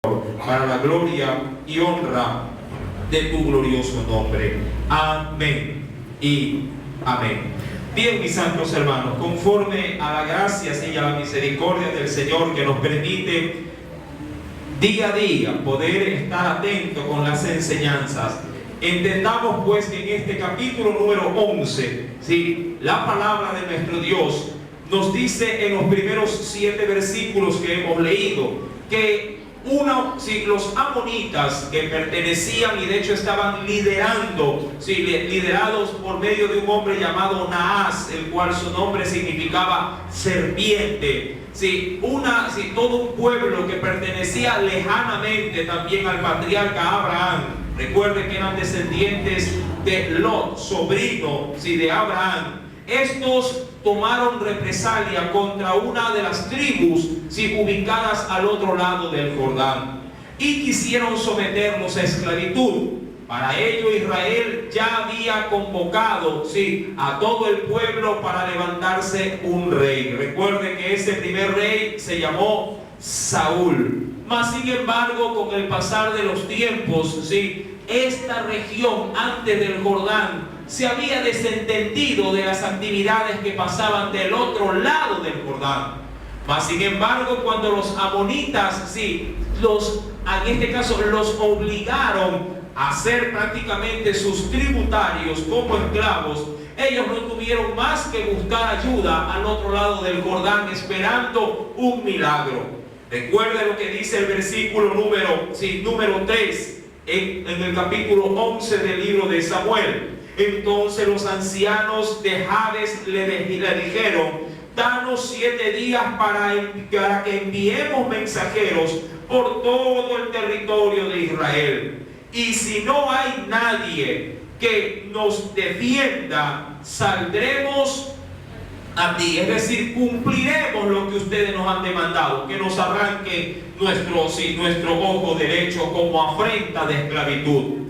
para la gloria y honra de tu glorioso nombre. Amén y amén. Bien, mis santos hermanos, conforme a la gracia y a la misericordia del Señor que nos permite día a día poder estar atentos con las enseñanzas, entendamos pues que en este capítulo número 11, ¿sí?, la palabra de nuestro Dios nos dice en los primeros 7 versículos que hemos leído que los amonitas que pertenecían y de hecho estaban liderando, liderados por medio de un hombre llamado Naas, el cual su nombre significaba serpiente, todo un pueblo que pertenecía lejanamente también al patriarca Abraham. Recuerden que eran descendientes de Lot, sobrino de Abraham. Estos tomaron represalia contra una de las tribus ubicadas al otro lado del Jordán y quisieron someterlos a esclavitud. Para ello Israel ya había convocado a todo el pueblo para levantarse un rey. Recuerden que ese primer rey se llamó Saúl. Mas sin embargo, con el pasar de los tiempos, esta región antes del Jordán se había desentendido de las actividades que pasaban del otro lado del Jordán. Mas sin embargo, cuando los amonitas, en este caso los obligaron a ser prácticamente sus tributarios como esclavos, ellos no tuvieron más que buscar ayuda al otro lado del Jordán esperando un milagro. Recuerde lo que dice el versículo número 3 en el capítulo 11 del libro de Samuel. Entonces los ancianos de Jabes le dijeron: danos 7 días para que enviemos mensajeros por todo el territorio de Israel. Y si no hay nadie que nos defienda, saldremos a ti. Es decir, cumpliremos lo que ustedes nos han demandado, que nos arranque nuestro ojo derecho como afrenta de esclavitud.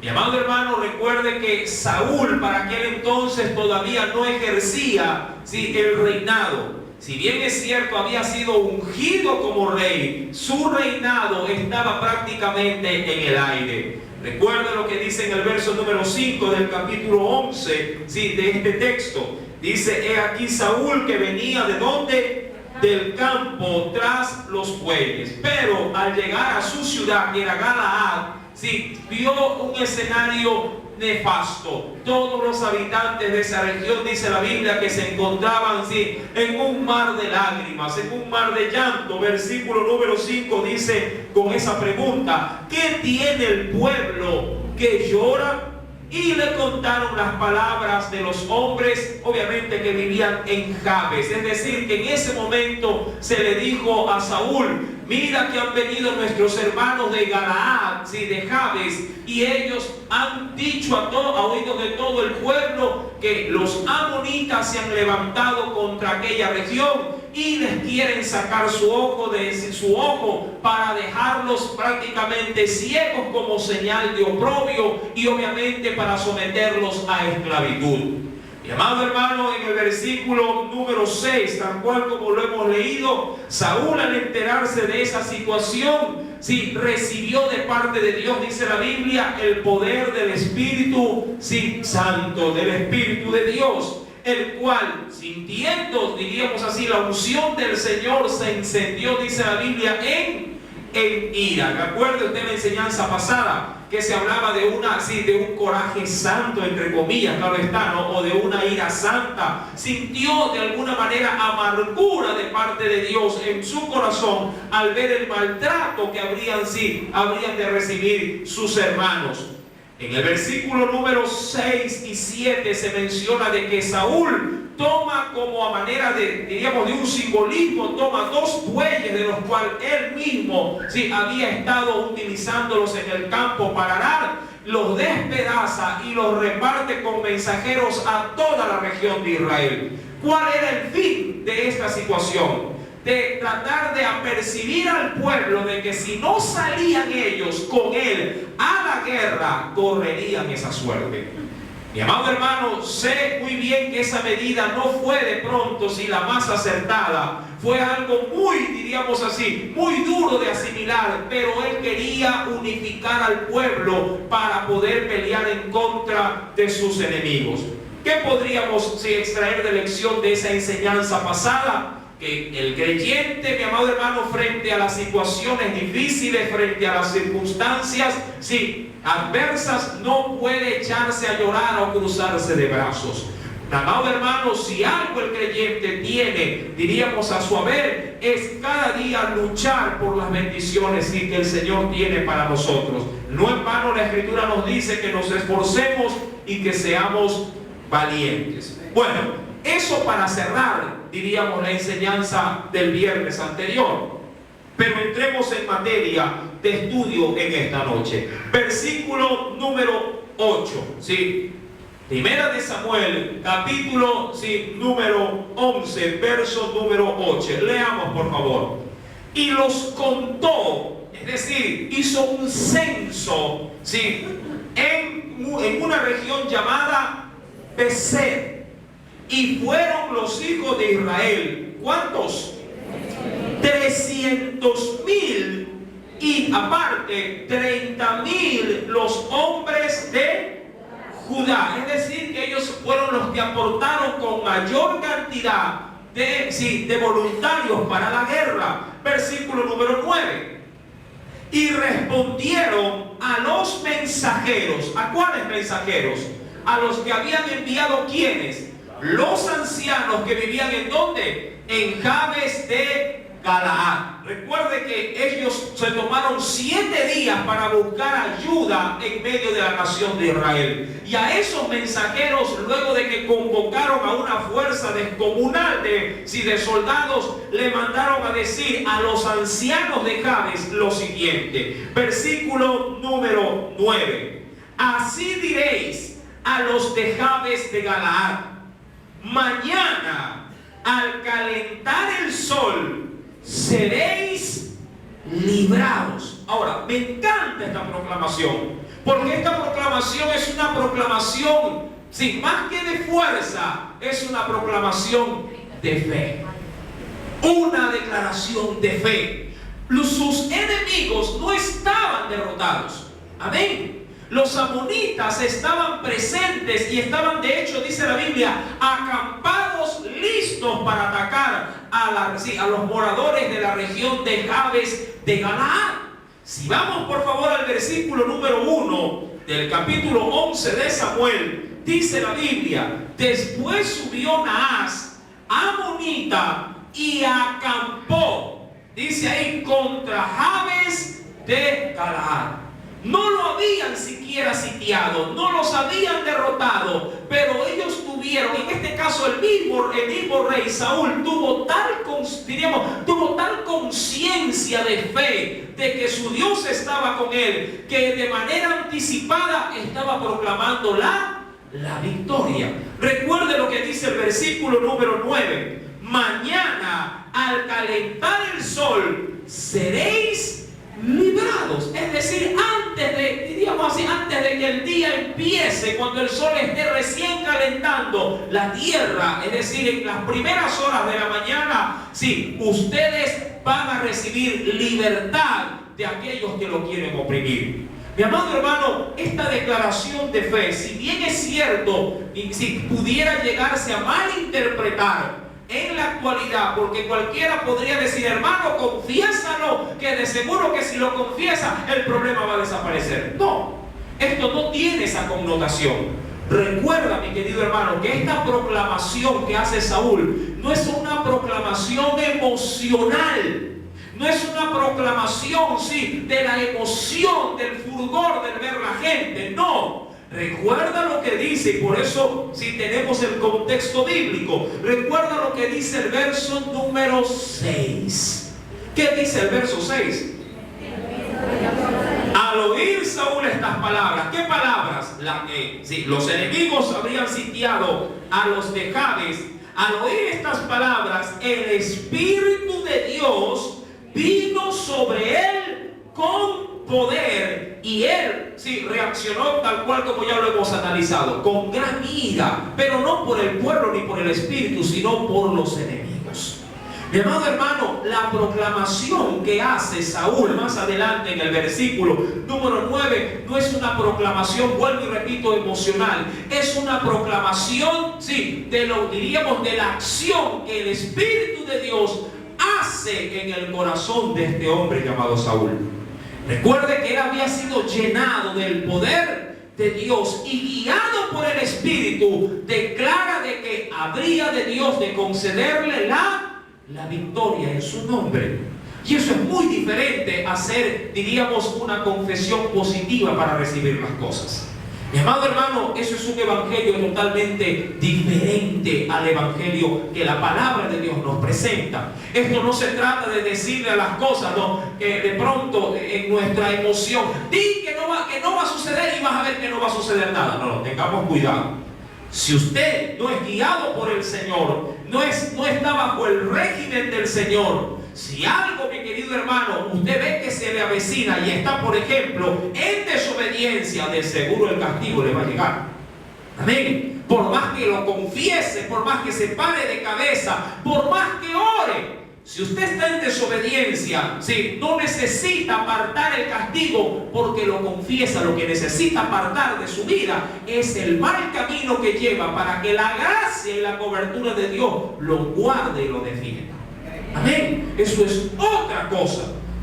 Mi amado hermano, recuerde que Saúl para aquel entonces todavía no ejercía el reinado. Si bien es cierto, había sido ungido como rey, su reinado estaba prácticamente en el aire. Recuerde lo que dice en el verso número 5 del capítulo 11 de este texto. Dice: he aquí Saúl que venía ¿de dónde? Del campo tras los bueyes. Pero al llegar a su ciudad, que era Galaad, vio un escenario nefasto. Todos los habitantes de esa región, dice la Biblia, que se encontraban en un mar de lágrimas, en un mar de llanto. Versículo número 5 dice con esa pregunta: ¿qué tiene el pueblo que llora? Y le contaron las palabras de los hombres, obviamente, que vivían en Jabes. Es decir, que en ese momento se le dijo a Saúl: mira que han venido nuestros hermanos de Galaad, de Jabes, y ellos han dicho a oídos de todo el pueblo que los amonitas se han levantado contra aquella región y les quieren sacar su ojo para dejarlos prácticamente ciegos como señal de oprobio y obviamente para someterlos a esclavitud. Mi amado hermano, en el versículo número 6, tal cual como lo hemos leído, Saúl, al enterarse de esa situación, recibió de parte de Dios, dice la Biblia, el poder del Espíritu Santo, del Espíritu de Dios, el cual, sintiendo, diríamos así, la unción del Señor, se encendió, dice la Biblia, en ira. Recuerde usted la enseñanza pasada que se hablaba de un coraje santo, entre comillas, claro está, ¿no? O de una ira santa. Sintió de alguna manera amargura de parte de Dios en su corazón al ver el maltrato que habrían de recibir sus hermanos. En el versículo número 6 y 7 se menciona de que Saúl toma como a manera de un simbolismo, toma 2 bueyes de los cuales él mismo había estado utilizándolos en el campo para arar, los despedaza y los reparte con mensajeros a toda la región de Israel. ¿Cuál era el fin de esta situación? De tratar de apercibir al pueblo de que si no salían ellos con él a la guerra, correrían esa suerte. Mi amado hermano, sé muy bien que esa medida no fue de pronto, si la más acertada, fue algo muy, diríamos así, muy duro de asimilar, pero él quería unificar al pueblo para poder pelear en contra de sus enemigos. ¿Qué podríamos extraer de lección de esa enseñanza pasada? Que el creyente, mi amado hermano, frente a las situaciones difíciles, frente a las circunstancias adversas, no puede echarse a llorar o cruzarse de brazos. Mi amado hermano, si algo el creyente tiene, diríamos a su haber, es cada día luchar por las bendiciones que el Señor tiene para nosotros. No en vano la Escritura nos dice que nos esforcemos y que seamos valientes. Bueno, eso para cerrar, diríamos, la enseñanza del viernes anterior. Pero entremos en materia de estudio en esta noche. Versículo número 8. Primera de Samuel, capítulo número 11, verso número 8. Leamos, por favor. Y los contó, es decir, hizo un censo, en una región llamada Beset. Y fueron los hijos de Israel, ¿cuántos? 300,000, y aparte 30,000 los hombres de Judá. Es decir, que ellos fueron los que aportaron con mayor cantidad de voluntarios para la guerra. Versículo número 9. Y respondieron a los mensajeros. ¿A cuáles mensajeros? A los que habían enviado, ¿quiénes? Los ancianos que vivían ¿en dónde? En Jabes de Galaad. Recuerde que ellos se tomaron 7 días para buscar ayuda en medio de la nación de Israel. Y a esos mensajeros, luego de que convocaron a una fuerza descomunal de soldados, le mandaron a decir a los ancianos de Jabes lo siguiente. Versículo número 9. Así diréis a los de Jabes de Galaad: mañana, al calentar el sol, seréis librados. Ahora, me encanta esta proclamación, porque esta proclamación es una proclamación, más que de fuerza, es una proclamación de fe, una declaración de fe. Sus enemigos no estaban derrotados. Amén. Los amonitas estaban presentes y estaban, de hecho, dice la Biblia, acampados, listos para atacar a los moradores de la región de Jabes de Galaad. Si vamos por favor al versículo número 1 del capítulo 11 de Samuel, dice la Biblia: después subió Naas, amonita, y acampó, dice ahí, contra Jabes de Galaad. No lo habían siquiera sitiado, no los habían derrotado, pero ellos tuvieron, en este caso el mismo rey Saúl tuvo tal conciencia de fe de que su Dios estaba con él, que de manera anticipada estaba proclamando la victoria. Recuerde lo que dice el versículo número 9: mañana, al calentar el sol, seréis librados. Es decir, antes de que el día empiece, cuando el sol esté recién calentando la tierra, es decir, en las primeras horas de la mañana, ustedes van a recibir libertad de aquellos que lo quieren oprimir. Mi amado hermano, esta declaración de fe, si bien es cierto, y si pudiera llegarse a malinterpretar en la actualidad, porque cualquiera podría decir: hermano, confiésalo, que de seguro que si lo confiesa el problema va a desaparecer. No, esto no tiene esa connotación. Recuerda, mi querido hermano, que esta proclamación que hace Saúl no es una proclamación emocional, no es una proclamación de la emoción, del fulgor, del ver la gente. No. Recuerda lo que dice, y por eso, si tenemos el contexto bíblico, recuerda lo que dice el verso número 6. ¿Qué dice el verso 6? Al oír Saúl estas palabras, ¿qué palabras? Los enemigos habrían sitiado a los de Jabes. Al oír estas palabras, el Espíritu de Dios vino sobre él con poder, y él reaccionó tal cual como ya lo hemos analizado, con gran ira, pero no por el pueblo ni por el espíritu, sino por los enemigos. Mi amado hermano, la proclamación que hace Saúl más adelante en el versículo número 9 no es una proclamación, vuelvo y repito, emocional. Es una proclamación, diríamos, de la acción que el Espíritu de Dios hace en el corazón de este hombre llamado Saúl. Recuerde que él había sido llenado del poder de Dios y guiado por el Espíritu, declara de que habría de Dios de concederle la victoria en su nombre. Y eso es muy diferente a hacer, diríamos, una confesión positiva para recibir las cosas. Mi amado hermano, eso es un evangelio totalmente diferente al evangelio que la palabra de Dios nos presenta. Esto no se trata de decirle a las cosas, ¿no? Que de pronto en nuestra emoción, di que no va a suceder y vas a ver que no va a suceder nada. No, tengamos cuidado. Si usted no es guiado por el Señor, no está bajo el régimen del Señor, si algo, mi querido hermano, usted ve que se le avecina y está, por ejemplo, en desobediencia, de seguro el castigo le va a llegar. Amén. Por más que lo confiese, por más que se pare de cabeza, por más que ore, si usted está en desobediencia, no necesita apartar el castigo porque lo confiesa. Lo que necesita apartar de su vida es el mal camino que lleva para que la gracia y la cobertura de Dios lo guarde y lo defienda. Amén. Eso es otra cosa.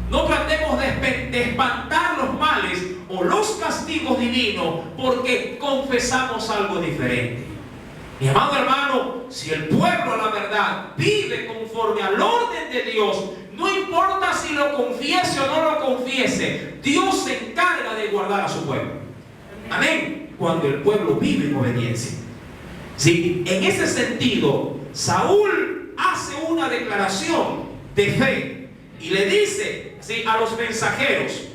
No tratemos de espantar los males o los castigos divinos porque confesamos algo diferente. Mi amado hermano, si el pueblo, a la verdad, vive conforme al orden de Dios, no importa si lo confiese o no lo confiese, Dios se encarga de guardar a su pueblo. Amén. Cuando el pueblo vive en obediencia. En ese sentido, Saúl hace una declaración de fe y le dice a los mensajeros: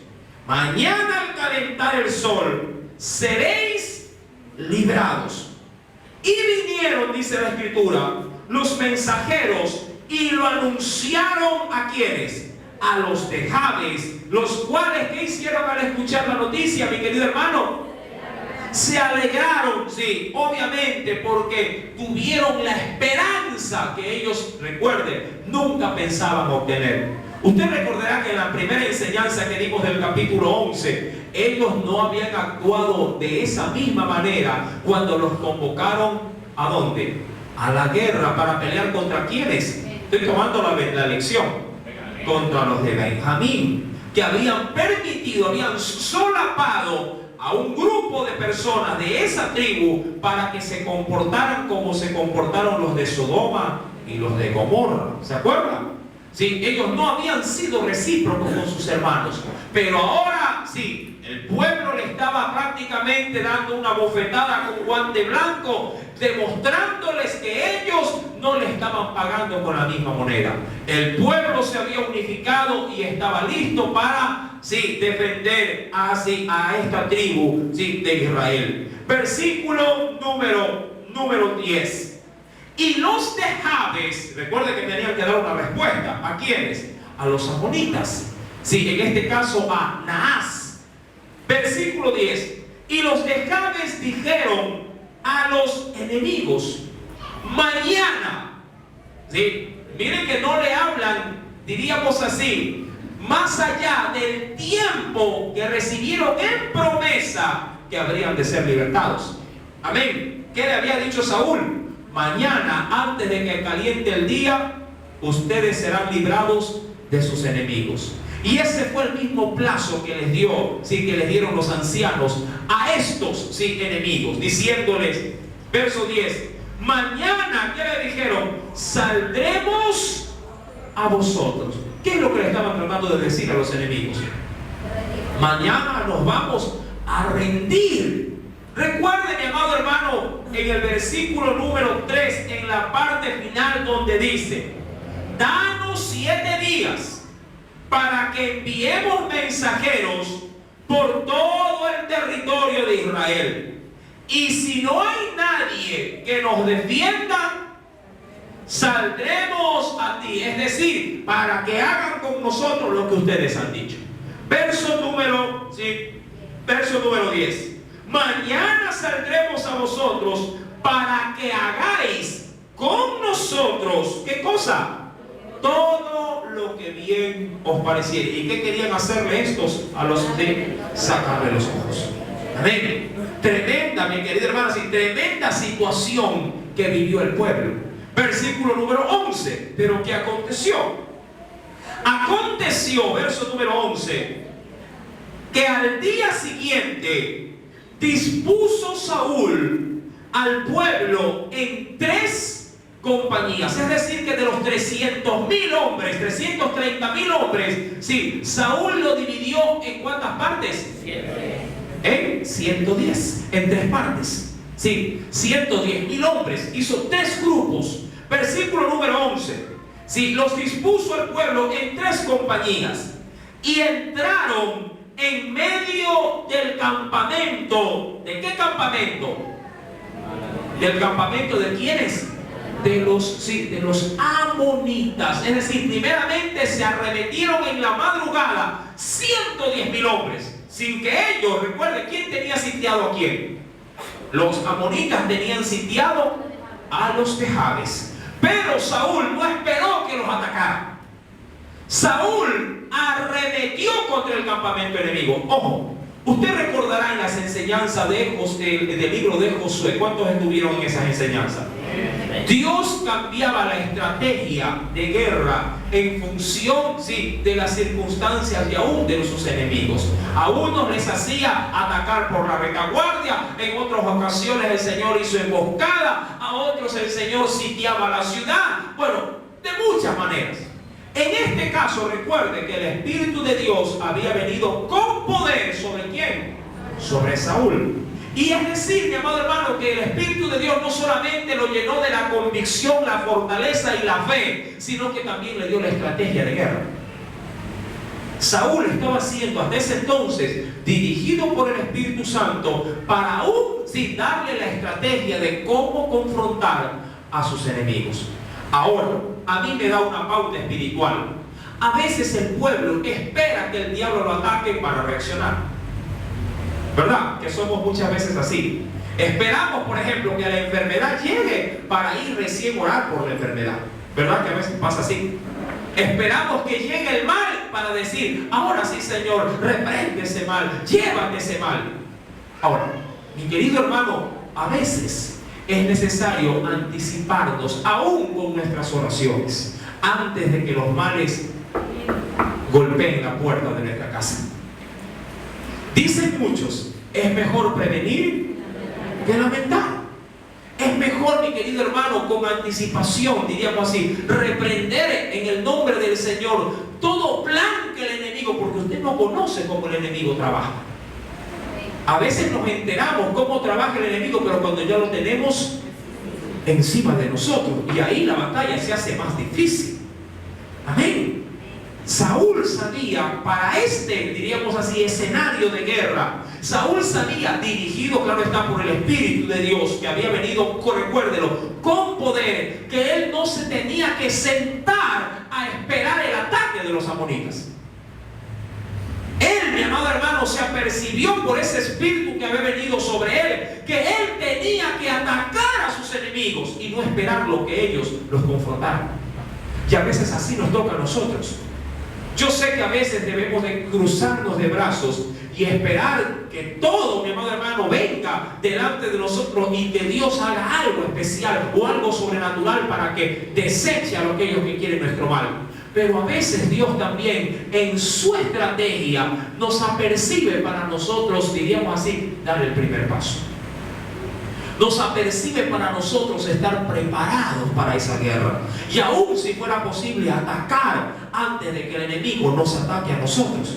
mañana al calentar el sol seréis librados. Y vinieron, dice la Escritura, los mensajeros y lo anunciaron ¿a quiénes? A los de Jabes, los cuales, ¿qué hicieron al escuchar la noticia, mi querido hermano? Se alegraron, obviamente, porque tuvieron la esperanza que ellos, recuerden, nunca pensaban obtener. Usted recordará que en la primera enseñanza que dimos del capítulo 11, ellos no habían actuado de esa misma manera cuando los convocaron ¿a dónde? A la guerra para pelear contra ¿quiénes? Estoy tomando la lección. Contra los de Benjamín, que habían solapado a un grupo de personas de esa tribu para que se comportaran como se comportaron los de Sodoma y los de Gomorra. ¿Se acuerdan? Ellos no habían sido recíprocos con sus hermanos, pero ahora el pueblo le estaba prácticamente dando una bofetada con guante blanco, demostrándoles que ellos no le estaban pagando con la misma moneda. El pueblo se había unificado y estaba listo para defender a esta tribu de Israel. Versículo número 10. Y los de Jabes, recuerde que tenían que dar una respuesta. ¿A quiénes? A los amonitas. En este caso a Naas. Versículo 10. Y los de Jabes dijeron a los enemigos: mañana. Miren que no le hablan, diríamos así, más allá del tiempo que recibieron en promesa que habrían de ser libertados. Amén. ¿Qué le había dicho Saúl? Mañana, antes de que caliente el día, ustedes serán librados de sus enemigos. Y ese fue el mismo plazo que les dio, que les dieron los ancianos a estos enemigos, diciéndoles, verso 10, mañana, ¿qué le dijeron? Saldremos a vosotros. ¿Qué es lo que le estaban tratando de decir a los enemigos? Mañana nos vamos a rendir. Recuerde, mi amado hermano, en el versículo número 3, en la parte final donde dice: danos 7 días para que enviemos mensajeros por todo el territorio de Israel. Y si no hay nadie que nos defienda, saldremos a ti. Es decir, para que hagan con nosotros lo que ustedes han dicho. Verso número Verso número 10. Mañana saldremos a vosotros para que hagáis con nosotros, ¿qué cosa? Todo lo que bien os pareciera. ¿Y qué querían hacerle estos? A los de sacarle los ojos. Amén. Tremenda, mi querida hermana, sí, tremenda situación que vivió el pueblo. Versículo número 11. Pero ¿qué aconteció? Aconteció, verso número 11, que al día siguiente dispuso Saúl al pueblo en 3 compañías. Es decir, que de los 300.000 hombres, 330.000 hombres, sí, Saúl lo dividió en ¿cuántas partes? En 110, en 3 partes. Sí, 110.000 hombres. Hizo 3 grupos. Versículo número 11. Sí, los dispuso el pueblo en 3 compañías y entraron en medio del campamento. ¿De qué campamento? Del campamento de quiénes? De los amonitas. Es decir, primeramente se arremetieron en la madrugada 110.000 hombres, sin que ellos, recuerden, ¿quién tenía sitiado a quién? Los amonitas tenían sitiado a los de Jabes. Pero Saúl no esperó que los atacaran. Saúl arremetió contra el campamento enemigo. Ojo, usted recordará en las enseñanzas del libro de Josué. ¿Cuántos estuvieron en esas enseñanzas? Dios cambiaba la estrategia de guerra en función, sí, de las circunstancias y aún de sus enemigos. A unos les hacía atacar por la retaguardia, en otras ocasiones el Señor hizo emboscada, a otros el Señor sitiaba la ciudad. Bueno, de muchas maneras. En este caso, recuerde que el Espíritu de Dios había venido con poder ¿sobre quién? Sobre Saúl. Y es decir, mi amado hermano, que el Espíritu de Dios no solamente lo llenó de la convicción, la fortaleza y la fe, sino que también le dio la estrategia de guerra. Saúl estaba siendo hasta ese entonces dirigido por el Espíritu Santo para aún sí darle la estrategia de cómo confrontar a sus enemigos. Ahora, a mí me da una pauta espiritual. A veces el pueblo espera que el diablo lo ataque para reaccionar. ¿Verdad? Que somos muchas veces así. Esperamos, por ejemplo, que la enfermedad llegue para ir recién a orar por la enfermedad. ¿Verdad? Que a veces pasa así. Esperamos que llegue el mal para decir, ahora sí, Señor, reprende ese mal, llévate ese mal. Ahora, mi querido hermano, a veces es necesario anticiparnos, aún con nuestras oraciones, antes de que los males golpeen la puerta de nuestra casa. Dicen muchos, es mejor prevenir que lamentar. Es mejor, mi querido hermano, con anticipación, diríamos así, reprender en el nombre del Señor todo plan que el enemigo, porque usted no conoce cómo el enemigo trabaja. A veces nos enteramos cómo trabaja el enemigo, pero cuando ya lo tenemos encima de nosotros, y ahí la batalla se hace más difícil. Amén. Saúl sabía, para diríamos así, escenario de guerra, Saúl sabía, dirigido, claro está, por el Espíritu de Dios, que había venido, recuérdelo, con poder, que él no se tenía que sentar a esperar el ataque de los amonitas. Él, mi amado hermano, se apercibió por ese espíritu que había venido sobre él, que él tenía que atacar a sus enemigos y no esperar lo que ellos los confrontaran. Y a veces así nos toca a nosotros. Yo sé que a veces debemos de cruzarnos de brazos y esperar que todo, mi amado hermano, venga delante de nosotros y que Dios haga algo especial o algo sobrenatural para que deseche a aquellos que quieren nuestro mal. Pero a veces Dios también en su estrategia nos apercibe para nosotros, diríamos así, dar el primer paso. Nos apercibe para nosotros estar preparados para esa guerra. Y aún si fuera posible atacar antes de que el enemigo nos ataque a nosotros.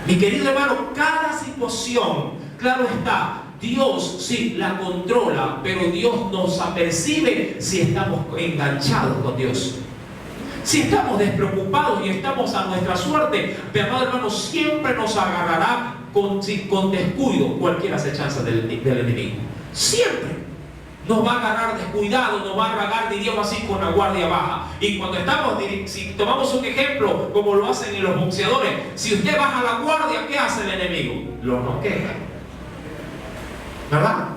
Mi querido hermano, cada situación, claro está, Dios sí la controla, pero Dios nos apercibe si estamos enganchados con Dios. Si estamos despreocupados y estamos a nuestra suerte, mi amado hermano, siempre nos agarrará con descuido cualquier acechanza del enemigo. Siempre. nos va a agarrar descuidado, nos va a agarrar, diríamos así, con la guardia baja. Y cuando estamos, si tomamos un ejemplo, como lo hacen en los boxeadores, si usted baja la guardia, ¿qué hace el enemigo? Lo noquea, ¿verdad?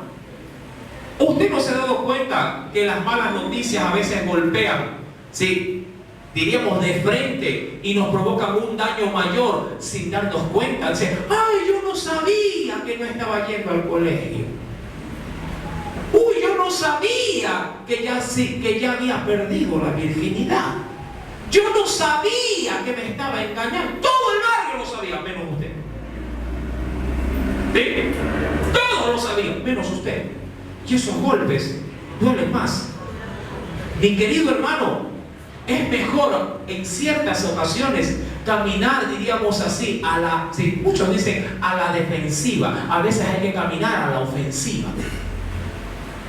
¿Usted no se ha dado cuenta que las malas noticias a veces golpean, sí, diríamos de frente, y nos provocan un daño mayor sin darnos cuenta? Dice, ay, yo no sabía que no estaba yendo al colegio. Uy, yo no sabía que ya había perdido la virginidad. Yo no sabía que me estaba engañando. Todo el barrio lo sabía, menos usted. ¿Sí? Todos lo sabían, menos usted. Y esos golpes duelen más. Mi querido hermano, es mejor en ciertas ocasiones caminar, diríamos así, sí, muchos dicen a la defensiva. A veces hay que caminar a la ofensiva.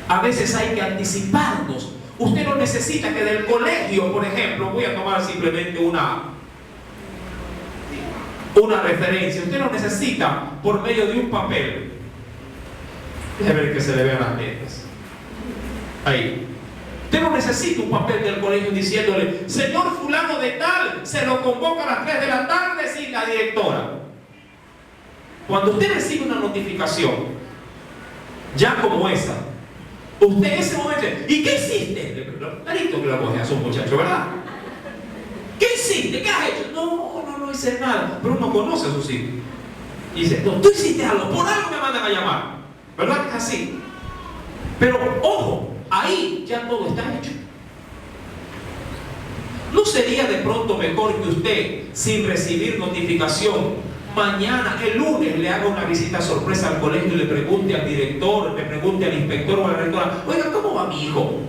A veces hay que anticiparnos. Usted no necesita que del colegio, por ejemplo, voy a tomar simplemente una referencia. Usted no necesita, por medio de un papel, déjeme ver que se le vean las letras. Ahí. Usted no necesita un papel del colegio diciéndole, señor fulano de tal, se lo convoca a las 3 de la tarde, sí, la directora. Cuando usted recibe una notificación, ya como esa, usted en ese momento, ¿y qué hiciste? Clarito que lo coge a esos muchachos, ¿verdad? ¿Qué hiciste? ¿Qué has hecho? No hice nada. Pero uno conoce a sus hijos. Y dice, no, tú hiciste algo, por algo me mandan a llamar. ¿Verdad que es así? Pero, ojo, ahí ya todo está hecho. ¿No sería de pronto mejor que usted, sin recibir notificación, mañana, el lunes, le haga una visita sorpresa al colegio y le pregunte al director, le pregunte al inspector o a la rectora, oiga, ¿cómo va mi hijo?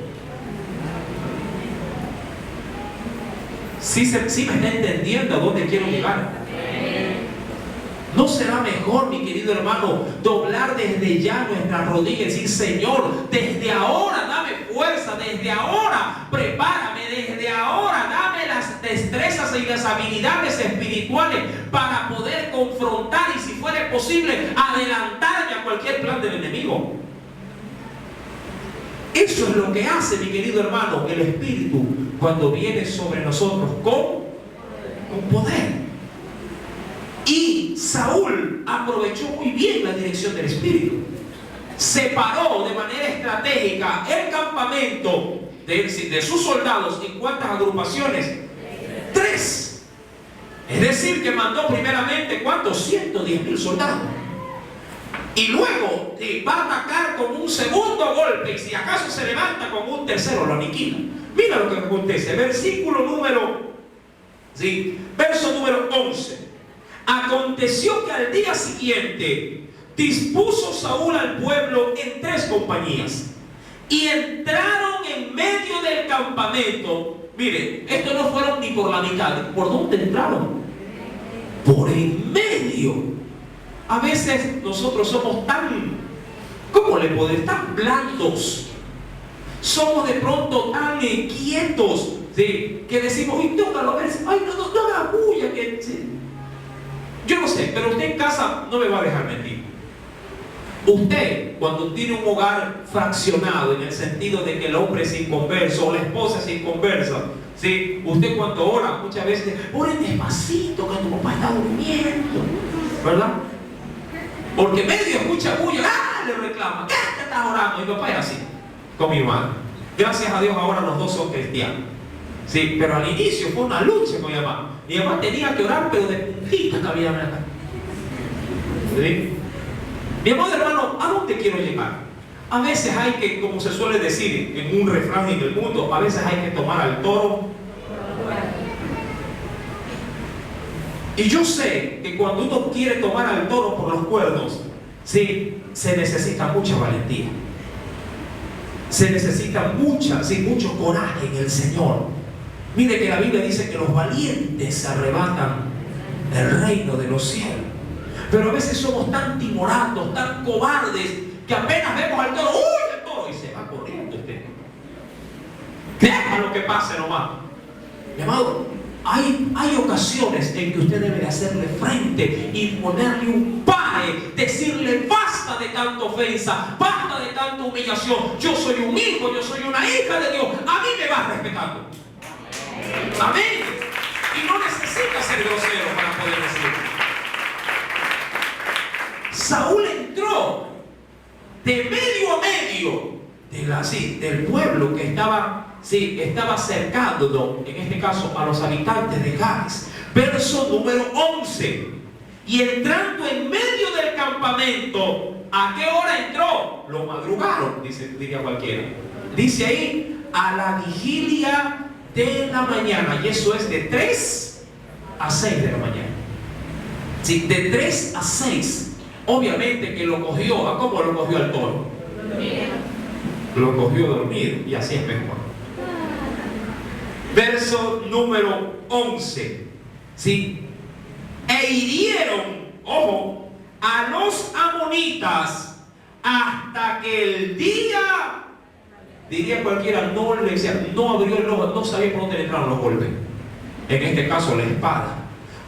¿Sí me está entendiendo a dónde quiero llegar? ¿No será mejor, mi querido hermano, doblar desde ya nuestras rodillas y decir, Señor, desde ahora dame fuerza, desde ahora prepárame, desde ahora dame las destrezas y las habilidades espirituales para poder confrontar y, si fuera posible, adelantarme a cualquier plan del enemigo? Eso es lo que hace, mi querido hermano, el Espíritu cuando viene sobre nosotros con poder. Y Saúl aprovechó muy bien la dirección del Espíritu. Separó de manera estratégica el campamento de sus soldados. ¿En cuántas agrupaciones? 3. Es decir, que mandó primeramente, ¿cuántos? 110,000 soldados. Y luego va a atacar con un segundo golpe, y si acaso se levanta con un tercero, lo aniquila. Mira lo que acontece. Verso número 11. Aconteció que al día siguiente dispuso Saúl al pueblo en 3 compañías y entraron en medio del campamento. Mire, estos no fueron ni por la mitad. ¿Por dónde entraron? Por en medio. A veces nosotros somos tan, ¿cómo le puedo decir? Tan blandos. Somos de pronto tan quietos, ¿sí? Que decimos, uy, tócalo, a ver, ay, no haga bulla, que... ¿sí? Yo no sé, pero usted en casa no me va a dejar mentir. Usted, cuando tiene un hogar fraccionado, en el sentido de que el hombre es inconverso o la esposa es inconversa, ¿sí? Usted cuando ora, muchas veces, oren despacito, que tu papá está durmiendo, ¿verdad? Porque medio escucha bulla, le reclama, ¿qué te estás orando? Mi papá es así, con mi hermano. Gracias a Dios ahora los 2 son cristianos. Sí, pero al inicio fue una lucha con mi mamá. Mi mamá tenía que orar, pero de puntita cabía en la cara. ¿Sí? Mi amado hermano, ¿a dónde quiero llegar? A veces hay que, como se suele decir en un refrán en el mundo, a veces hay que tomar al toro. Y yo sé que cuando uno quiere tomar al toro por los cuernos, sí, se necesita mucha valentía. Se necesita mucho coraje en el Señor. Mire que la Biblia dice que los valientes arrebatan el reino de los cielos. Pero a veces somos tan timoratos, tan cobardes, que apenas vemos al toro, ¡uy, el toro! Y se va corriendo usted. Deja lo que pase nomás. Mi amado, hay ocasiones en que usted debe hacerle frente y ponerle un paje, decirle basta basta de tanta ofensa, basta de tanta humillación. Yo soy un hijo, yo soy una hija de Dios. A mí me vas respetando. Amén. Y no necesita ser grosero para poder decirlo. Saúl entró de medio a medio del pueblo que estaba cercado, en este caso a los habitantes de Gades. Verso número 11. Y entrando en medio del campamento, ¿a qué hora entró? Lo madrugaron, diría cualquiera. Dice ahí, a la vigilia de la mañana. Y eso es de 3 a 6 de la mañana. Sí, de 3 a 6. Obviamente que lo cogió. ¿A cómo lo cogió al toro? Lo cogió dormido, y así es mejor. Verso número 11. ¿Sí? E hirieron, ojo, a los amonitas hasta que el día, diría cualquiera, no abrió el ojo, no sabía por dónde le entraron los golpes. En este caso la espada.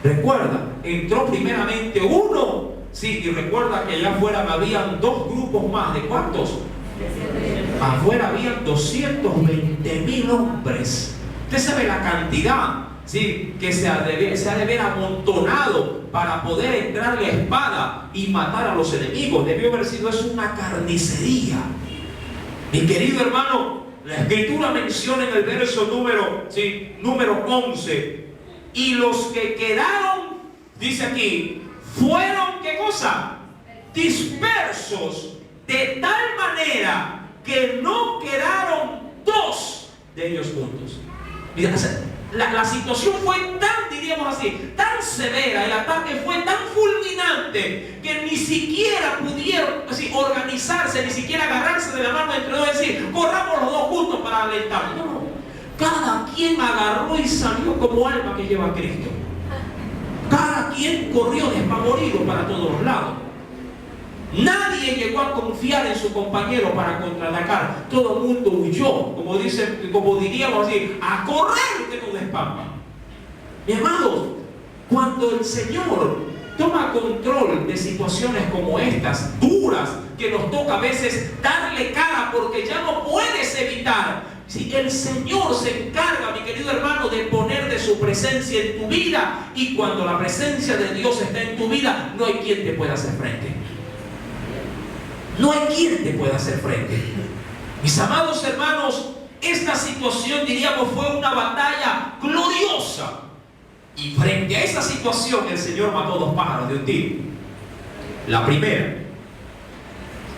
Recuerda, entró primeramente uno, sí, y recuerda que allá afuera habían 2 grupos más. ¿De cuántos? Afuera habían 220.000 hombres. Usted sabe la cantidad, sí, que se ha de ver amontonado para poder entrar la espada y matar a los enemigos. Debió haber sido eso una carnicería. Mi querido hermano, la escritura menciona en el verso número 11, y los que quedaron, dice aquí, fueron, ¿qué cosa? Dispersos, de tal manera que no quedaron 2 de ellos juntos. Mira, la situación fue tan, diríamos así, tan severa, el ataque fue tan fulminante que ni siquiera pudieron organizarse, ni siquiera agarrarse de la mano entre dos y decir, corramos los 2 juntos para alentar. No, cada quien agarró y salió como alma que lleva a Cristo. Cada quien corrió despavorido para todos los lados. Nadie llegó a confiar en su compañero para contraatacar. Todo el mundo huyó, como diríamos así, a correr que no despampa. Mi amado, cuando el Señor toma control de situaciones como estas, duras, que nos toca a veces darle cara porque ya no puedes evitar. Si el Señor se encarga, mi querido hermano, de poner de su presencia en tu vida, y cuando la presencia de Dios está en tu vida, no hay quien te pueda hacer frente. No hay quien te pueda hacer frente. Mis amados hermanos, esta situación, diríamos, fue una batalla gloriosa. Y frente a esa situación, el Señor mató 2 pájaros de un tiro. La primera,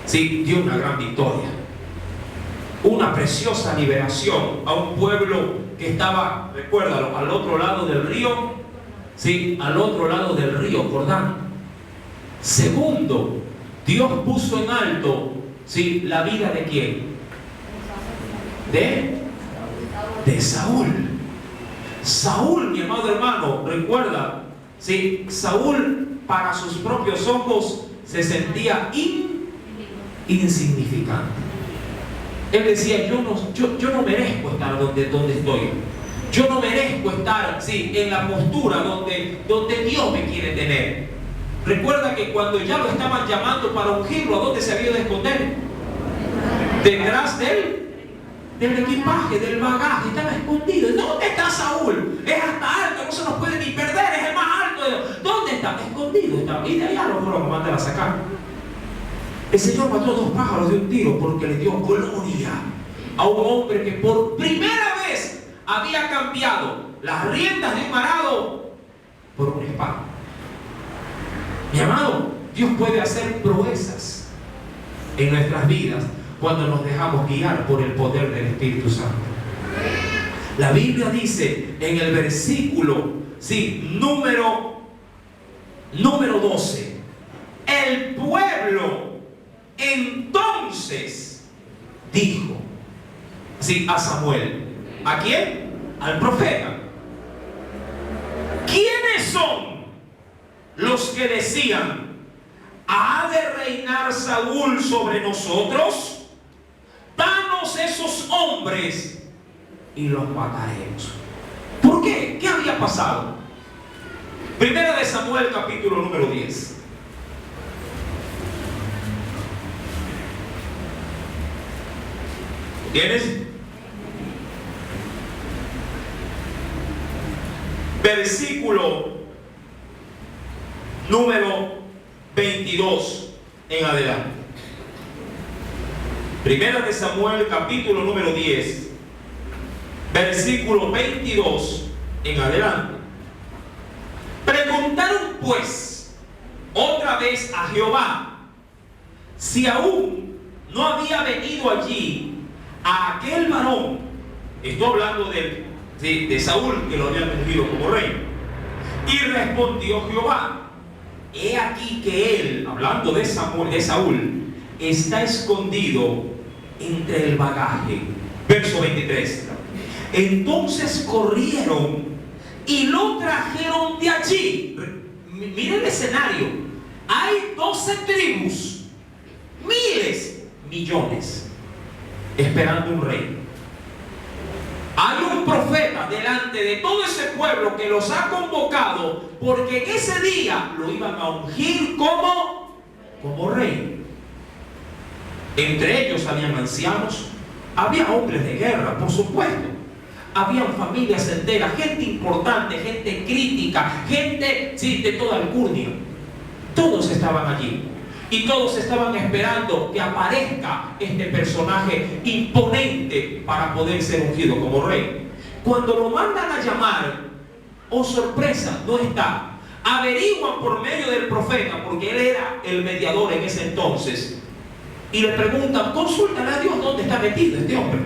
sí, dio una gran victoria. Una preciosa liberación a un pueblo que estaba, recuérdalo, al otro lado del río, sí, al otro lado del río Jordán. Segundo, Dios puso en alto, sí, la vida de quién? De Saúl. Saúl, mi amado hermano, recuerda, sí, Saúl para sus propios ojos se sentía insignificante. Él decía, yo no merezco estar donde estoy. Yo no merezco estar, sí, en la postura donde Dios me quiere tener. Recuerda que cuando ya lo estaban llamando para ungirlo, ¿a dónde se había de esconder? Detrás del equipaje, del bagaje, estaba escondido. ¿Dónde está Saúl? Es hasta alto, no se nos puede ni perder, es el más alto. ¿Dónde está? Escondido estaba. Y de allá lo fueron a mandar a sacar. El Señor mató 2 pájaros de un tiro porque le dio gloria a un hombre que por primera vez había cambiado las riendas de un arado por una espada. Mi amado, Dios puede hacer proezas en nuestras vidas cuando nos dejamos guiar por el poder del Espíritu Santo. La Biblia dice en el versículo, sí, número 12, el pueblo entonces dijo, sí, a Samuel. ¿A quién? Al profeta. ¿Quiénes son los que decían, ¿ha de reinar Saúl sobre nosotros? Danos esos hombres y los mataremos. ¿Por qué? ¿Qué había pasado? Primera de Samuel, capítulo número 10. ¿Tienes? Versículo número 22 en adelante. Primera de Samuel, capítulo número 10, versículo 22 en adelante. Preguntaron pues otra vez a Jehová si aún no había venido allí a aquel varón. Estoy hablando de Saúl, que lo habían ungido como rey. Y respondió Jehová: he aquí que él, hablando de Saúl, está escondido entre el bagaje. Verso 23. Entonces corrieron y lo trajeron de allí. Miren el escenario. Hay 12 tribus, miles, millones, esperando un rey. Hay un profeta delante de todo ese pueblo que los ha convocado, porque en ese día lo iban a ungir como rey. Entre ellos habían ancianos, había hombres de guerra, por supuesto. Habían familias enteras, gente importante, gente crítica, gente, sí, de toda alcurnia. Todos estaban allí. Y todos estaban esperando que aparezca este personaje imponente para poder ser ungido como rey. Cuando lo mandan a llamar, oh sorpresa, no está. Averiguan por medio del profeta, porque él era el mediador en ese entonces, y le preguntan: consúltale a Dios dónde está metido este hombre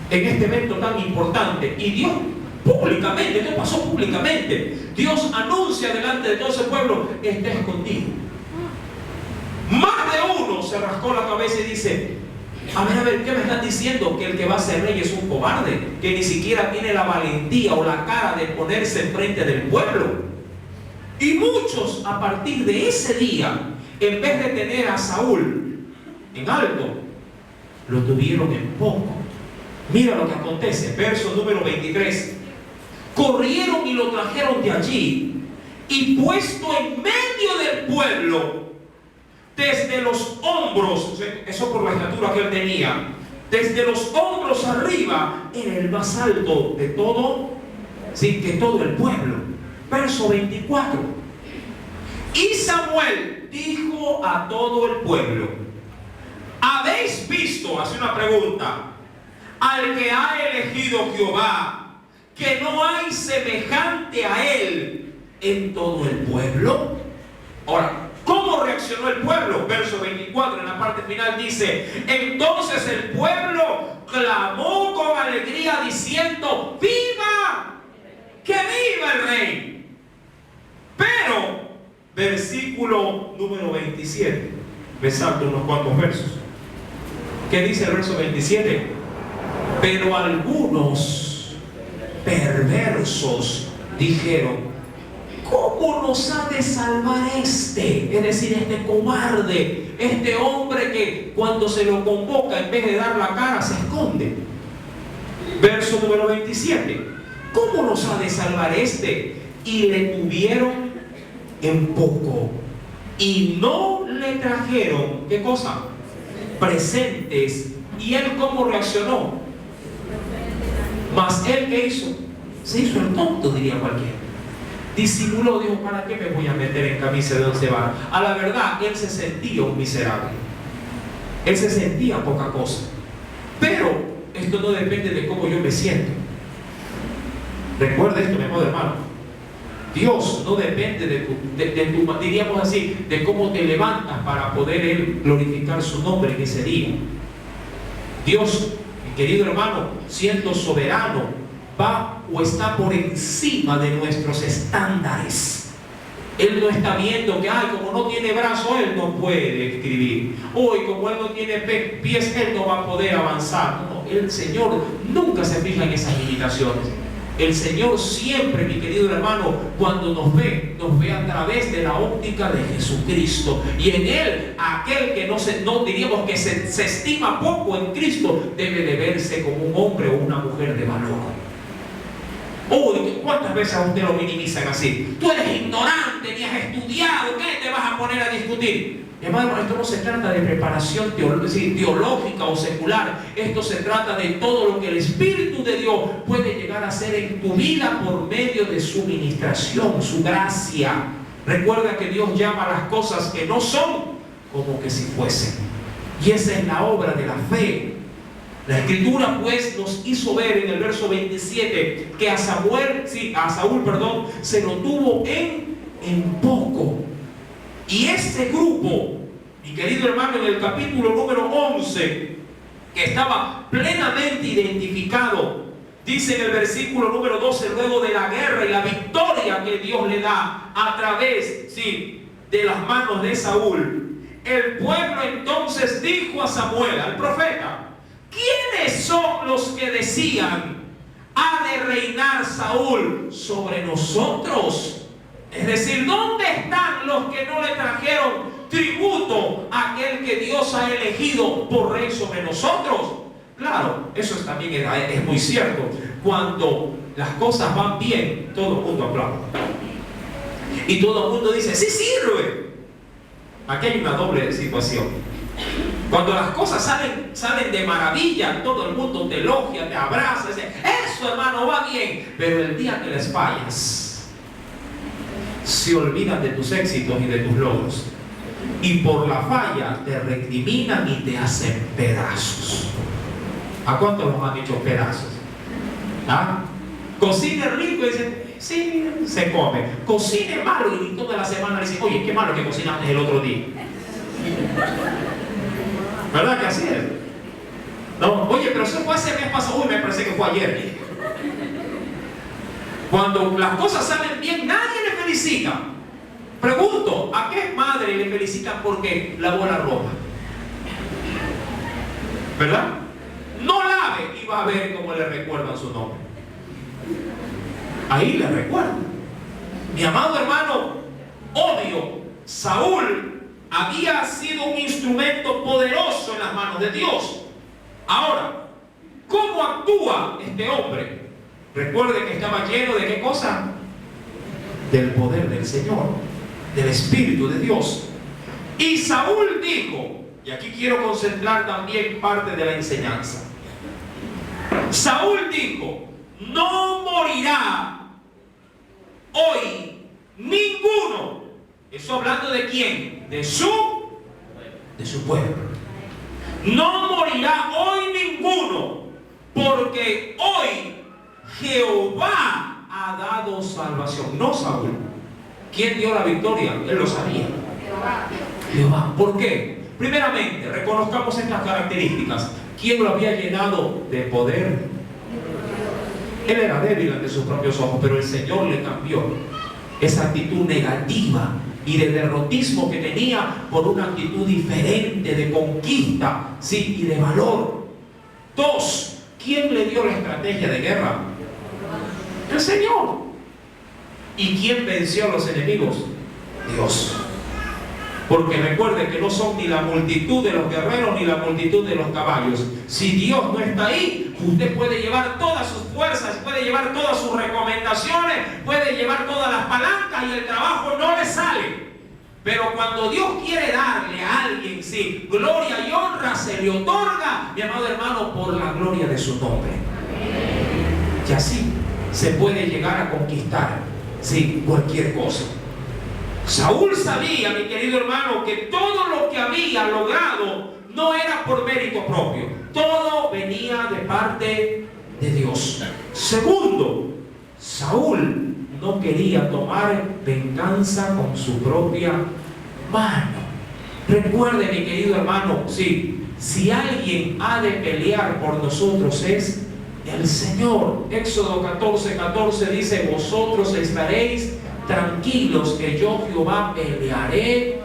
en este evento tan importante. Y Dios públicamente, esto pasó públicamente, Dios anuncia delante de todo ese pueblo: está escondido. Más de uno se rascó la cabeza y dice: a ver, ¿qué me están diciendo? Que el que va a ser rey es un cobarde, que ni siquiera tiene la valentía o la cara de ponerse enfrente del pueblo. Y muchos, a partir de ese día, en vez de tener a Saúl en alto, lo tuvieron en poco. Mira lo que acontece, verso número 23. Corrieron y lo trajeron de allí, y puesto en medio del pueblo, desde los hombros, eso por la estatura que él tenía, desde los hombros arriba, era el más alto de todo, sí, que todo el pueblo. Verso 24. Y Samuel dijo a todo el pueblo: ¿habéis visto? Hace una pregunta: al que ha elegido Jehová, que no hay semejante a él en todo el pueblo. Ahora, ¿cómo reaccionó el pueblo? Verso 24, en la parte final dice: entonces el pueblo clamó con alegría diciendo: ¡viva! ¡Que viva el rey! Pero, versículo número 27, me salto unos cuantos versos. ¿Qué dice el verso 27? Pero algunos perversos dijeron: ¿cómo nos ha de salvar este? Es decir, este cobarde, este hombre que cuando se lo convoca, en vez de dar la cara, se esconde. Verso número 27. ¿Cómo nos ha de salvar este? Y le tuvieron en poco, y no le trajeron, ¿qué cosa? Presentes. ¿Y él cómo reaccionó? Mas él, ¿qué hizo? Se hizo el tonto, diría cualquiera. Disimuló, dijo: ¿para qué me voy a meter en camisa de once varas? A la verdad, él se sentía un miserable. Él se sentía poca cosa. Pero esto no depende de cómo yo me siento. Recuerda esto, mi amado hermano. Dios no depende de tu, diríamos así, de cómo te levantas para poder Él glorificar su nombre en ese día. Dios, mi querido hermano, siendo soberano, va o está por encima de nuestros estándares. Él no está viendo que, como no tiene brazo, él no puede escribir. Hoy, como él no tiene pies, él no va a poder avanzar. No, el Señor nunca se fija en esas limitaciones. El Señor siempre, mi querido hermano, cuando nos ve a través de la óptica de Jesucristo. Y en Él, aquel que no diríamos que se estima poco en Cristo, debe de verse como un hombre o una mujer de valor. ¿Cuántas veces a usted lo minimizan así? Tú eres ignorante, ni has estudiado, ¿qué te vas a a poner a discutir. Hermano, esto no se trata de preparación teológica o secular. Esto se trata de todo lo que el Espíritu de Dios puede llegar a hacer en tu vida por medio de su ministración, su gracia. Recuerda que Dios llama las cosas que no son como que si fuesen. Y esa es la obra de la fe. La Escritura pues nos hizo ver en el verso 27 que a Saúl, se lo tuvo en poco. Y este grupo, mi querido hermano, en el capítulo número 11, que estaba plenamente identificado, dice en el versículo número 12, luego de la guerra y la victoria que Dios le da a través, de las manos de Saúl, el pueblo entonces dijo a Samuel, al profeta: ¿quiénes son los que decían, ha de reinar Saúl sobre nosotros? Es decir, ¿dónde están los que no le trajeron tributo a aquel que Dios ha elegido por rey sobre nosotros? Claro, eso también es muy cierto. Cuando las cosas van bien, todo el mundo aplaude. Y todo el mundo dice, sí sirve. Aquí hay una doble situación. Cuando las cosas salen de maravilla, todo el mundo te elogia, te abraza, dice, eso hermano va bien. Pero el día que les fallas, se olvidan de tus éxitos y de tus logros. Y por la falla te recriminan y te hacen pedazos. ¿A cuántos nos han dicho pedazos? ¿Ah? Cocine rico y dicen, sí, se come. Cocine malo y toda la semana dicen, oye, qué malo que cocinaste el otro día. ¿Verdad que así es? No, oye, pero eso fue ese mes pasado. Uy, me parece que fue ayer. Cuando las cosas salen bien, nadie le felicita. Pregunto, ¿a qué madre le felicitan porque lavó la ropa? ¿Verdad? No lave y va a ver cómo le recuerdan su nombre. Ahí le recuerdan. Mi amado hermano, obvio, Saúl había sido un instrumento poderoso en las manos de Dios. Ahora, ¿cómo actúa este hombre? Recuerde que estaba lleno de ¿qué cosa? Del poder del Señor, del Espíritu de Dios. Y Saúl dijo, y aquí quiero concentrar también parte de la enseñanza. Saúl dijo, no morirá hoy ninguno. Eso hablando de quién? De su pueblo. No morirá hoy ninguno, porque hoy Jehová ha dado salvación. No Saúl. ¿Quién dio la victoria? Él lo sabía. Jehová. ¿Por qué? Primeramente, reconozcamos estas características. ¿Quién lo había llenado de poder? Él era débil ante sus propios ojos, pero el Señor le cambió esa actitud negativa y de derrotismo que tenía por una actitud diferente de conquista, y de valor. Dos, ¿quién le dio la estrategia de guerra? El Señor. ¿Y quién venció a los enemigos? Dios. Porque recuerde que no son ni la multitud de los guerreros ni la multitud de los caballos. Si Dios no está ahí, usted puede llevar todas sus fuerzas, puede llevar todas sus recomendaciones, puede llevar todas las palancas y el trabajo no le sale. Pero cuando Dios quiere darle a alguien, gloria y honra, se le otorga, mi amado hermano, por la gloria de su nombre. Y así se puede llegar a conquistar, cualquier cosa. Saúl sabía, mi querido hermano, que todo lo que había logrado no era por mérito propio. Todo venía de parte de Dios. Segundo, Saúl no quería tomar venganza con su propia mano. Recuerde, mi querido hermano, si alguien ha de pelear por nosotros es el Señor. Éxodo 14:14 dice, vosotros estaréis tranquilos que yo Jehová pelearé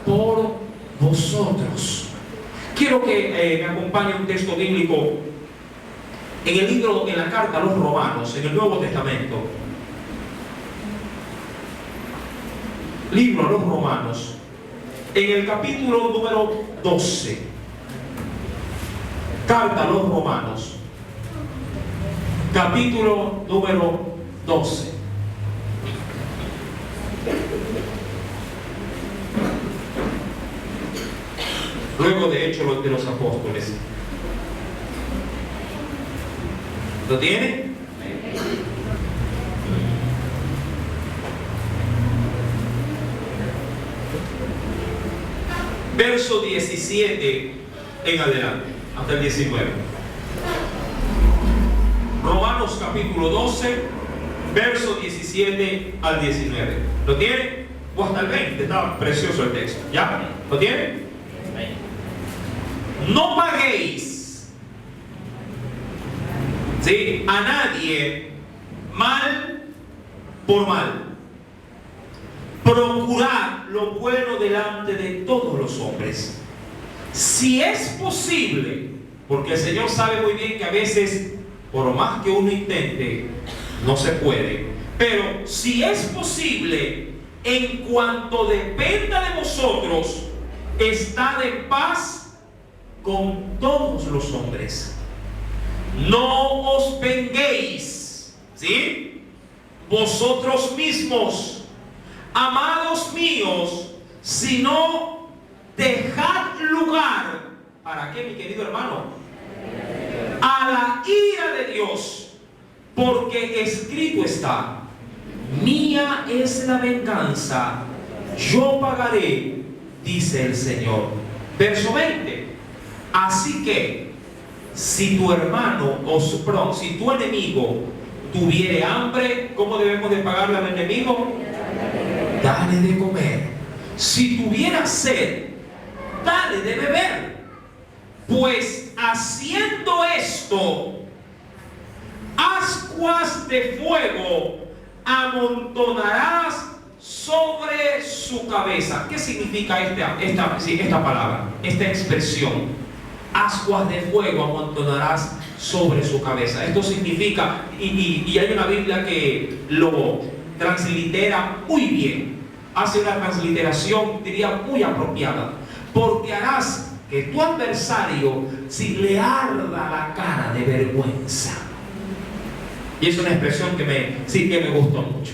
por vosotros. Quiero que me acompañe un texto bíblico en la carta a los Romanos, en el Nuevo Testamento. Libro a los Romanos, en el capítulo número 12. Carta a los Romanos, capítulo número 12. luego de Hechos de los Apóstoles. ¿Lo tiene? Verso 17 en adelante, hasta el 19. Romanos capítulo 12, verso 17 al 19. ¿Lo tiene? O hasta el 20, está precioso el texto. ¿Ya? ¿Lo tiene? No paguéis, ¿sí?, a nadie mal por mal. Procurad lo bueno delante de todos los hombres. Si es posible, porque el Señor sabe muy bien que a veces, por más que uno intente, no se puede. Pero si es posible, en cuanto dependa de vosotros, estad en paz con todos los hombres. No os venguéis, ¿sí?, vosotros mismos, amados míos, sino dejad lugar, ¿para qué, mi querido hermano? A la ira de Dios, porque escrito está: mía es la venganza, yo pagaré, dice el Señor. Verso 20. Así que, si tu hermano, si tu enemigo tuviere hambre, ¿cómo debemos de pagarle al enemigo? Dale de comer. Si tuviera sed, dale de beber. Pues haciendo esto, ascuas de fuego amontonarás sobre su cabeza. ¿Qué significa esta palabra, esta expresión? Ascuas de fuego amontonarás sobre su cabeza. Esto significa, y hay una Biblia que lo translitera muy bien, hace una transliteración, diría, muy apropiada. Porque harás que tu adversario, si le arda la cara de vergüenza. Y es una expresión que me gustó mucho.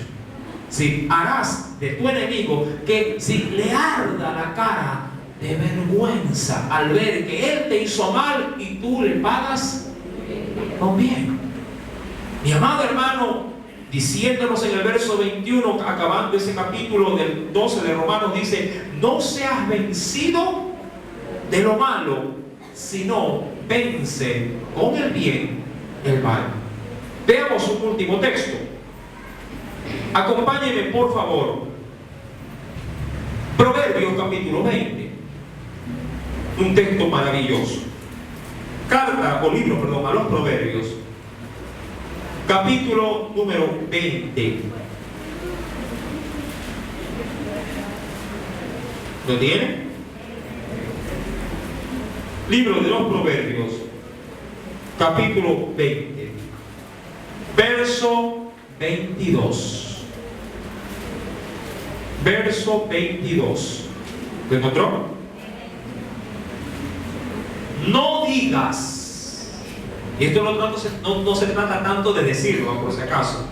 Si harás de tu enemigo que si le arda la cara de vergüenza al ver que él te hizo mal y tú le pagas con bien. Mi amado hermano, diciéndonos en el verso 21, acabando ese capítulo del 12 de Romanos, dice: no seas vencido de lo malo, sino vence con el bien el mal. Veamos un último texto. Acompáñenme, por favor. Proverbios capítulo 20. Un texto maravilloso. Carta o libro, perdón, a los Proverbios. Capítulo número 20. ¿Lo tiene? Libro de los Proverbios, capítulo 20, verso 22. Verso 22. ¿Lo encontró? No digas, y esto no se trata tanto de decirlo, por si acaso.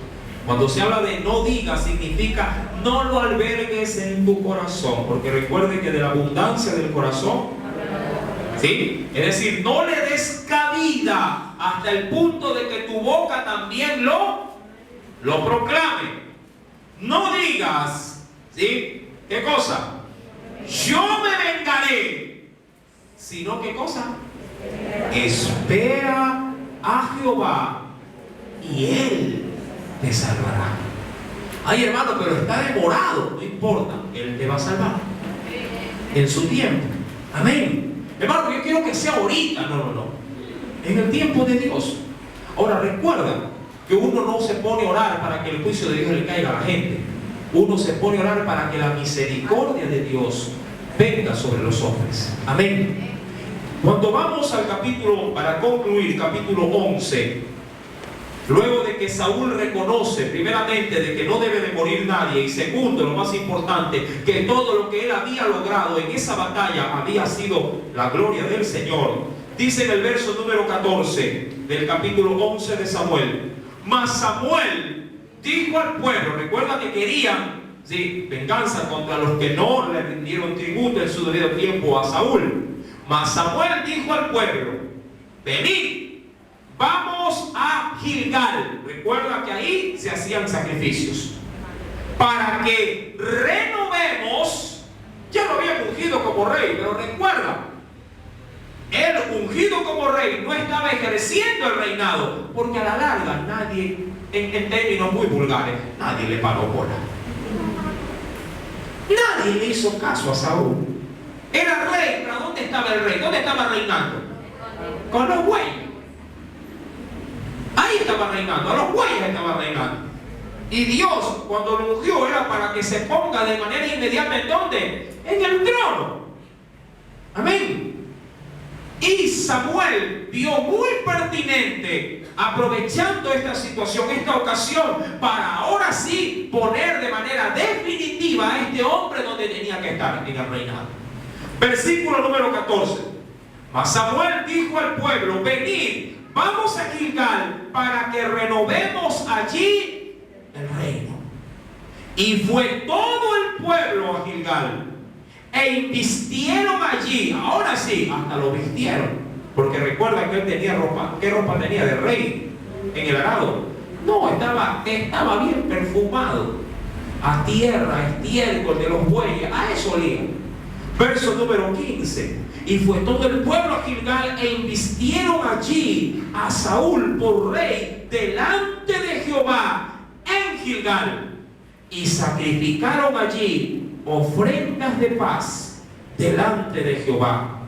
Cuando se habla de no digas, significa no lo albergues en tu corazón, porque recuerde que de la abundancia del corazón, ¿sí?, es decir, no le des cabida hasta el punto de que tu boca también lo proclame. No digas, ¿sí?, ¿qué cosa? Yo me vengaré, sino ¿qué cosa? Espera a Jehová y Él te salvará. Ay, hermano, pero está demorado. No importa, Él te va a salvar en su tiempo. Amén. Hermano, yo quiero que sea ahorita. No. En el tiempo de Dios. Ahora, recuerda que uno no se pone a orar para que el juicio de Dios le caiga a la gente. Uno se pone a orar para que la misericordia de Dios venga sobre los hombres. Amén. Cuando vamos al capítulo, para concluir, capítulo 11, luego de que Saúl reconoce, primeramente, de que no debe de morir nadie, y segundo, lo más importante, que todo lo que él había logrado en esa batalla había sido la gloria del Señor, dice en el verso número 14 del capítulo 11 de Samuel: mas Samuel dijo al pueblo, recuerda que querían, ¿sí?, venganza contra los que no le rindieron tributo en su debido tiempo a Saúl. Mas Samuel dijo al pueblo: venid, vamos a Gilgal. Recuerda que ahí se hacían sacrificios. Para que renovemos. Ya lo había ungido como rey, pero recuerda, él ungido como rey no estaba ejerciendo el reinado, porque a la larga nadie, en términos muy vulgares, nadie le paró bola. Nadie le hizo caso a Saúl. Era rey, pero ¿dónde estaba el rey? ¿Dónde estaba reinando? Con los bueyes. Ahí estaba reinando, a los bueyes estaba reinando. Y Dios, cuando lo ungió, era para que se ponga de manera inmediata ¿en dónde? En el trono. Amén. Y Samuel vio muy pertinente, aprovechando esta situación, esta ocasión, para ahora sí poner de manera definitiva a este hombre donde tenía que estar, en el reinado. Versículo número 14. Mas Samuel dijo al pueblo: venid, vamos a Gilgal para que renovemos allí el reino. Y fue todo el pueblo a Gilgal e invistieron allí. Ahora sí, hasta lo vistieron, porque recuerda que él tenía ropa. ¿Qué ropa tenía de rey en el arado? No, estaba bien perfumado, a tierra, estiércol de los bueyes, a eso olía. Verso número 15. Y fue todo el pueblo a Gilgal e invistieron allí a Saúl por rey delante de Jehová en Gilgal, y sacrificaron allí ofrendas de paz delante de Jehová,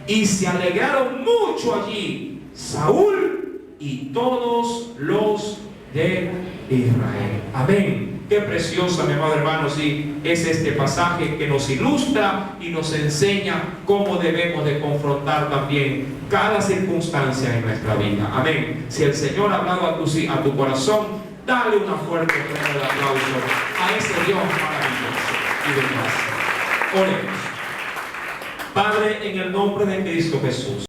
y se alegraron mucho allí Saúl y todos los de Israel. Amén. Qué preciosa, mi amado hermano, sí, es este pasaje que nos ilustra y nos enseña cómo debemos de confrontar también cada circunstancia en nuestra vida. Amén. Si el Señor ha hablado a tu corazón, dale una fuerte ofrenda de aplauso a ese Dios maravilloso y de gracia. Oremos. Padre, en el nombre de Cristo Jesús.